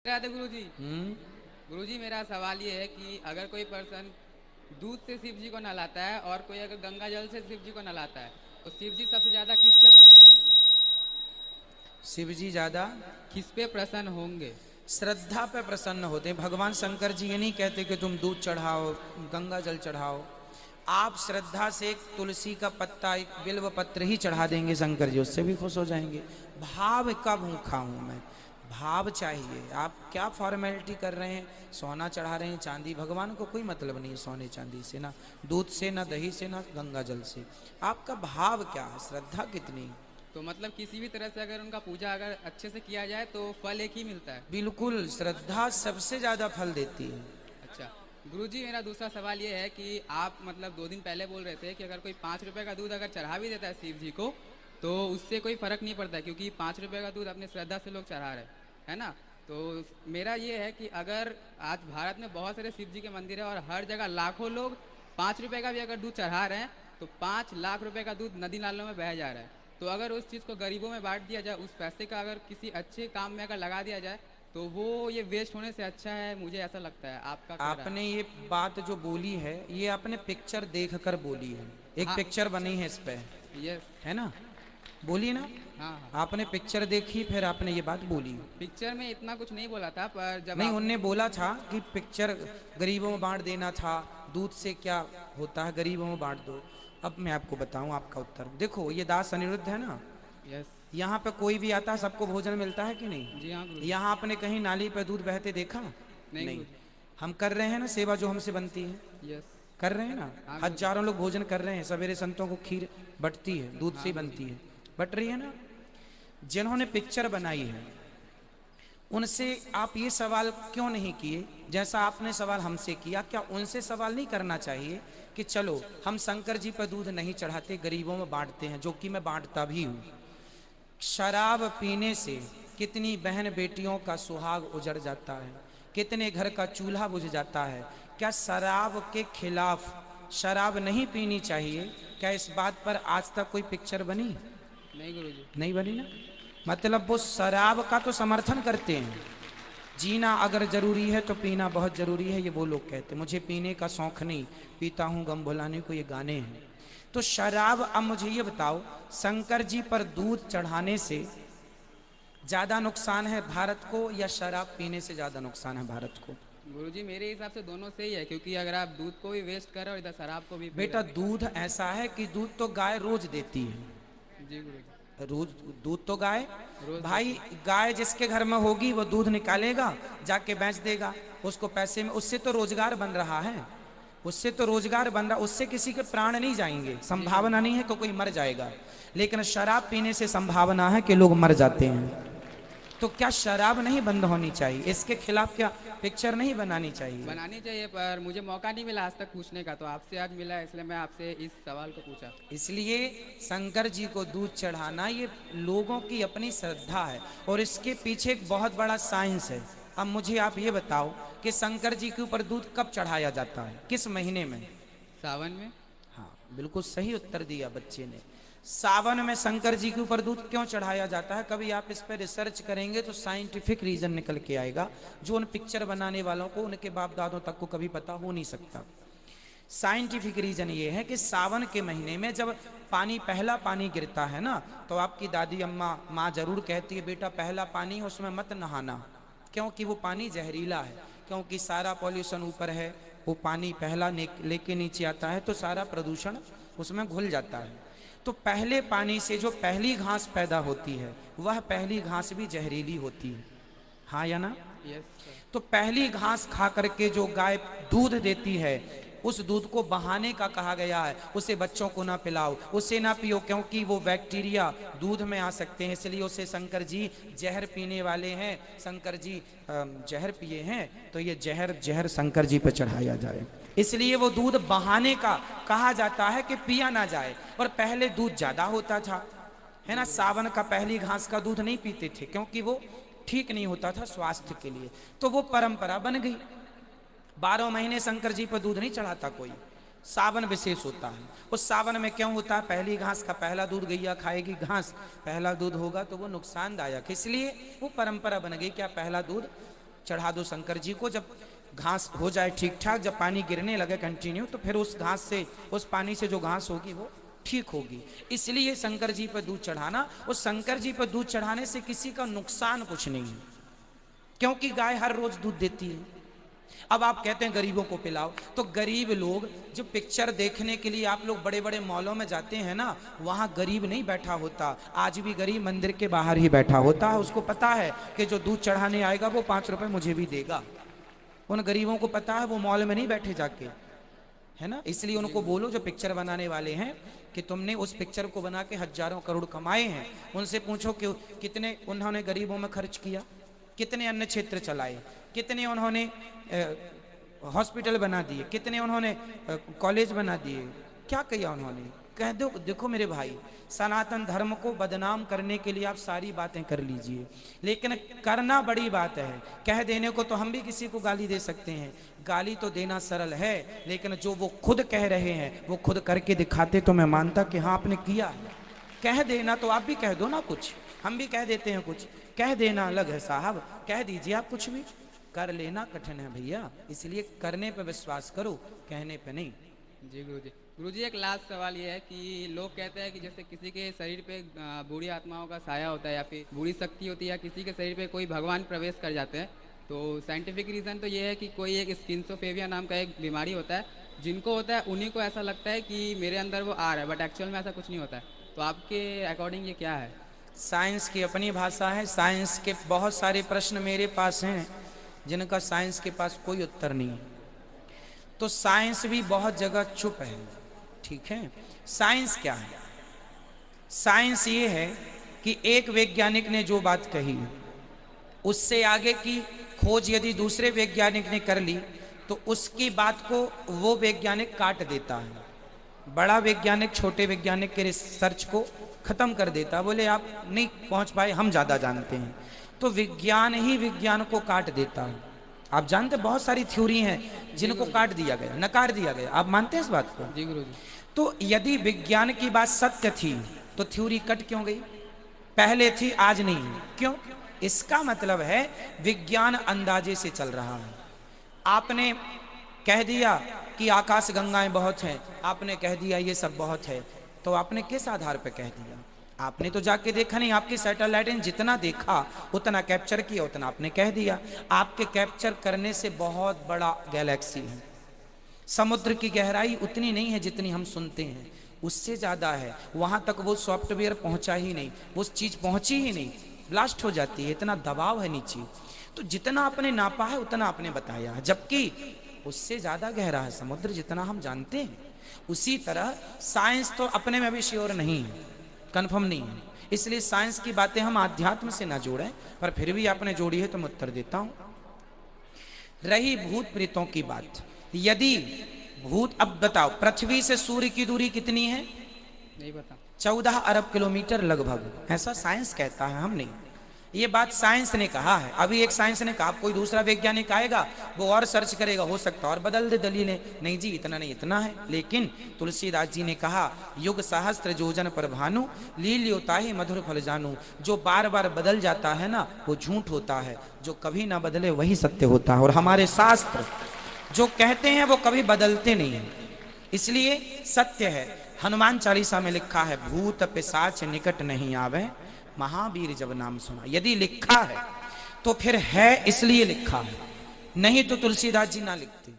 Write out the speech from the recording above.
राधे गुरु जी। हम्म। गुरु जी, मेरा सवाल ये है कि अगर कोई पर्सन दूध से शिव जी को नहलाता है और कोई अगर गंगा जल से शिव जी को नहलाता है, तो शिव जी सबसे ज्यादा शिव जी ज्यादा किस पे प्रसन्न होंगे? श्रद्धा पे प्रसन्न होते हैं। भगवान शंकर जी ये नहीं कहते कि तुम दूध चढ़ाओ, गंगा जल चढ़ाओ। आप श्रद्धा से एक तुलसी का पत्ता, एक बिल्व पत्र ही चढ़ा देंगे शंकर जी, उससे भी खुश हो जाएंगे। भाव का भूखा हूं मैं, भाव चाहिए। आप क्या फॉर्मेलिटी कर रहे हैं? सोना चढ़ा रहे हैं, चांदी, भगवान को कोई मतलब नहीं है सोने चांदी से, ना दूध से, ना दही से, ना गंगा जल से। आपका भाव क्या है, श्रद्धा कितनी? तो मतलब किसी भी तरह से अगर उनका पूजा अगर अच्छे से किया जाए तो फल एक ही मिलता है। बिल्कुल, श्रद्धा सबसे ज्यादा फल देती है। अच्छा गुरु जी, मेरा दूसरा सवाल ये है कि आप मतलब 2 दिन पहले बोल रहे थे कि अगर कोई 5 रुपए का दूध अगर चढ़ा भी देता है शिव जी को, तो उससे कोई फर्क नहीं पड़ता, क्योंकि 5 रुपए का दूध अपने श्रद्धा से लोग चढ़ा रहे हैं ना। तो मेरा ये है कि अगर आज भारत में बहुत सारे शिव जी के मंदिर है और हर जगह लाखों लोग 5 रुपए का भी अगर दूध चढ़ा रहे हैं, तो 5 लाख रुपए का दूध नदी नालों में बह जा रहा है। तो अगर उस चीज़ को गरीबों में बांट दिया जाए, उस पैसे का अगर किसी अच्छे काम में अगर लगा दिया जाए, तो वो ये वेस्ट होने से अच्छा है, मुझे ऐसा लगता है। आपका क्या राय? आपने ये बात जो बोली है, ये आपने पिक्चर देखकर बोली है। एक हाँ। पिक्चर बनी है इस पे, यस। है ना? बोली ना? हाँ हाँ। आपने पिक्चर देखी, फिर आपने ये बात बोली। पिक्चर में इतना कुछ नहीं बोला था, पर जब नहीं, आपने उनने बोला था कि पिक्चर गरीबों में बांट देना था, दूध से क्या होता है, गरीबों में बांट दो। अब मैं आपको बताऊं आपका उत्तर। देखो, ये दास अनिरुद्ध है ना, यस। यहाँ पे कोई भी आता है सबको भोजन मिलता है कि नहीं? जी हाँ गुरु जी। यहाँ आपने कहीं नाली पे दूध बहते देखा? नहीं नहीं। गुरु हम कर रहे हैं ना सेवा जो हमसे बनती है, जी। यस। कर रहे हैं ना। हाँ गुरु जी। हजारों लोग भोजन कर रहे हैं, सवेरे संतों को खीर बटती है, दूध से हाँ ही गुरु बनती जी। है, बट रही है ना। जिन्होंने पिक्चर बनाई है उनसे आप ये सवाल क्यों नहीं किए जैसा आपने सवाल हमसे किया? क्या उनसे सवाल नहीं करना चाहिए कि चलो हम शंकर जी पर दूध नहीं चढ़ाते, गरीबों में बांटते हैं, जो कि मैं बांटता भी हूँ। शराब पीने से कितनी बहन बेटियों का सुहाग उजड़ जाता है, कितने घर का चूल्हा बुझ जाता है। क्या शराब के खिलाफ शराब नहीं पीनी चाहिए? क्या इस बात पर आज तक कोई पिक्चर बनी? नहीं गुरु जी। नहीं बनी ना। मतलब वो शराब का तो समर्थन करते हैं। जीना अगर जरूरी है तो पीना बहुत जरूरी है, ये वो लोग कहते हैं। मुझे पीने का शौक नहीं, पीता हूँ गम भुलाने को, ये गाने हैं। तो शराब, अब मुझे ये बताओ, शंकर जी पर दूध चढ़ाने से ज्यादा नुकसान है भारत को या शराब पीने से ज्यादा नुकसान है भारत को? गुरु जी, मेरे हिसाब से दोनों सही है, क्योंकि अगर आप दूध को भी वेस्ट कर रहे हो, इधर शराब को भी पी बेटा, रहे दूध ऐसा है कि दूध तो गाय रोज देती है। हो। जी गुरु जी। रोज दूध तो गाय, रोज भाई देती है। गाय जिसके घर में होगी वो दूध निकालेगा, जाके बेच देगा, उसको पैसे में, उससे तो रोजगार बन रहा है, उससे तो रोजगार बन रहा, उससे किसी के प्राण नहीं जाएंगे। जी गुरु संभावना जी। नहीं है कि कोई मर जाएगा, लेकिन शराब पीने से संभावना है कि लोग मर जाते हैं। तो क्या शराब नहीं बंद होनी चाहिए? इसके खिलाफ क्या पिक्चर नहीं बनानी चाहिए? बनानी चाहिए, पर मुझे मौका नहीं मिला आज तक पूछने का, तो आपसे आज मिला है, इसलिए मैं आपसे इस सवाल को पूछा। इसलिए शंकर जी को दूध चढ़ाना ये लोगों की अपनी श्रद्धा है, और इसके पीछे एक बहुत बड़ा साइंस है। अब मुझे आप ये बताओ कि शंकर जी के ऊपर दूध कब चढ़ाया जाता है, किस महीने में? सावन में। हाँ, बिल्कुल सही उत्तर दिया बच्चे ने। सावन में शंकर जी के ऊपर दूध क्यों चढ़ाया जाता है? कभी आप इस पर रिसर्च करेंगे तो साइंटिफिक रीजन निकल के आएगा, जो उन पिक्चर बनाने वालों को, उनके बाप दादों तक को कभी पता हो नहीं सकता। साइंटिफिक रीजन ये है कि सावन के महीने में जब पानी, पहला पानी गिरता है ना, तो आपकी दादी अम्मा माँ जरूर कहती है, बेटा पहला पानी है उसमें मत नहाना, क्योंकि वो पानी जहरीला है, क्योंकि सारा पॉल्यूशन ऊपर है, वो पानी पहला लेके नीचे आता है तो सारा प्रदूषण उसमें घुल जाता है। तो पहले पानी से जो पहली घास पैदा होती है, वह पहली घास भी जहरीली होती है, हाँ या ना? Yes sir. तो पहली घास खा करके जो गाय दूध देती है, उस दूध को बहाने का कहा गया है, उसे बच्चों को ना पिलाओ, उसे ना पियो, क्योंकि वो बैक्टीरिया दूध में आ सकते हैं, इसलिए उसे शंकर जी जहर पीने वाले हैं। शंकर जी जहर पिए हैं, तो ये जहर शंकर जी पर चढ़ाया जाए, इसलिए वो दूध बहाने का कहा जाता है कि पिया ना जाए। और पहले दूध ज्यादा होता था, है ना। सावन का पहली घास का दूध नहीं पीते थे, क्योंकि वो ठीक नहीं होता था स्वास्थ्य के लिए, तो वो परंपरा बन गई। 12 महीने शंकर जी पर दूध नहीं चढ़ाता कोई, सावन विशेष होता है। उस सावन में क्यों होता है? पहली घास का पहला दूध, गैया खाएगी घास, पहला दूध होगा तो वो नुकसानदायक, इसलिए वो परंपरा बन गई। क्या पहला दूध चढ़ा दो शंकर जी को। जब घास हो जाए ठीक ठाक, जब पानी गिरने लगे कंटिन्यू, तो फिर उस घास से, उस पानी से जो घास होगी वो ठीक होगी। इसलिए शंकर जी पर दूध चढ़ाना, उस शंकर जी पर दूध चढ़ाने से किसी का नुकसान कुछ नहीं है, क्योंकि गाय हर रोज दूध देती है। अब आप कहते हैं गरीबों को पिलाओ, तो गरीब लोग जो पिक्चर देखने के लिए आप लोग बड़े बड़े मॉलों में जाते हैं ना, वहां गरीब नहीं बैठा होता। आज भी गरीब मंदिर के बाहर ही बैठा होता है। उसको पता है कि जो दूध चढ़ाने आएगा वो 5 रुपए मुझे भी देगा। उन गरीबों को पता है, वो मॉल में नहीं बैठे जाके, है ना। इसलिए उनको बोलो जो पिक्चर बनाने वाले हैं कि तुमने उस पिक्चर को बना के हजारों करोड़ कमाए हैं, उनसे पूछो कि कितने उन्होंने गरीबों में खर्च किया, कितने अन्य क्षेत्र चलाए, कितने उन्होंने हॉस्पिटल बना दिए, कितने उन्होंने कॉलेज बना दिए, क्या किया उन्होंने। कह दो देखो मेरे भाई, सनातन धर्म को बदनाम करने के लिए आप सारी बातें कर लीजिए, लेकिन करना बड़ी बात है। कह देने को तो हम भी किसी को गाली दे सकते हैं, गाली तो देना सरल है, लेकिन जो वो खुद कह रहे हैं वो खुद करके दिखाते तो मैं मानता कि हाँ आपने किया है। कह देना तो आप भी कह दो ना कुछ, हम भी कह देते हैं कुछ, कह देना अलग है साहब, कह दीजिए आप कुछ भी, कर लेना कठिन है भैया। इसलिए करने पे विश्वास करो, कहने पे नहीं। जी गुरुजी। गुरुजी एक लास्ट सवाल ये है कि लोग कहते हैं कि जैसे किसी के शरीर पे बुरी आत्माओं का साया होता है या फिर बुरी शक्ति होती है, या किसी के शरीर पे कोई भगवान प्रवेश कर जाते हैं, तो साइंटिफिक रीज़न तो ये है कि कोई एक स्किन्सोफेबिया नाम का एक बीमारी होता है, जिनको होता है उन्हीं को ऐसा लगता है कि मेरे अंदर वो आ रहा है, बट एक्चुअल में ऐसा कुछ नहीं होता है। तो आपके अकॉर्डिंग ये क्या है? साइंस की अपनी भाषा है। साइंस के बहुत सारे प्रश्न मेरे पास हैं जिनका साइंस के पास कोई उत्तर नहीं। तो साइंस भी बहुत जगह चुप है, ठीक है। साइंस क्या है? साइंस ये है कि एक वैज्ञानिक ने जो बात कही, उससे आगे की खोज यदि दूसरे वैज्ञानिक ने कर ली तो उसकी बात को वो वैज्ञानिक काट देता है। बड़ा वैज्ञानिक छोटे वैज्ञानिक के रिसर्च को खत्म कर देता, बोले आप नहीं पहुंच पाए, हम ज्यादा जानते हैं। तो विज्ञान ही विज्ञान को काट देता है। आप जानते बहुत सारी थ्योरी हैं जिनको काट दिया गया, नकार दिया गया। आप मानते हैं इस बात को? जी गुरुजी। तो यदि विज्ञान की बात सत्य थी तो थ्योरी कट क्यों गई? पहले थी आज नहीं, क्यों? इसका मतलब है विज्ञान अंदाजे से चल रहा है। आपने कह दिया कि आकाश गंगाएं बहुत हैं, आपने कह दिया ये सब बहुत है, तो आपने किस आधार पर कह दिया? आपने तो जाके देखा नहीं, आपकी सैटेलाइट ने जितना देखा उतना कैप्चर किया, उतना आपने कह दिया। आपके कैप्चर करने से बहुत बड़ा गैलेक्सी है, समुद्र की गहराई उतनी नहीं है जितनी हम सुनते हैं, उससे ज्यादा है। वहां तक वो सॉफ्टवेयर पहुंचा ही नहीं, वो चीज पहुंची ही नहीं, ब्लास्ट हो जाती है, इतना दबाव है नीचे। तो जितना आपने नापा है उतना आपने बताया, जबकि उससे ज्यादा गहरा है समुद्र जितना हम जानते हैं। उसी तरह साइंस तो अपने में भी श्योर नहीं है, कंफर्म नहीं है, इसलिए साइंस की बातें हम आध्यात्म से ना जोड़ें, पर फिर भी आपने जोड़ी है तो मैं उत्तर देता हूं। रही भूत प्रेतों की बात, यदि भूत, अब बताओ पृथ्वी से सूर्य की दूरी कितनी है? नहीं पता। 14 अरब किलोमीटर लगभग, ऐसा साइंस कहता है, हम नहीं। ये बात साइंस ने कहा है। अभी एक साइंस ने कहा, कोई दूसरा वैज्ञानिक आएगा वो और सर्च करेगा, हो सकता है और बदल दे दलीलें, नहीं जी इतना नहीं इतना है। लेकिन तुलसीदास जी ने कहा, युग सहस्त्र योजन पर भानु लील्योता ही मधुर फल जानू। जो बार बार बदल जाता है ना वो झूठ होता है, जो कभी ना बदले वही सत्य होता है। और हमारे शास्त्र जो कहते हैं वो कभी बदलते नहीं है, इसलिए सत्य है। हनुमान चालीसा में लिखा है, भूत पिशाच निकट नहीं आवे, महावीर जब नाम सुना। यदि लिखा है तो फिर है इसलिए लिखा है, नहीं तो तुलसीदास जी ना लिखते।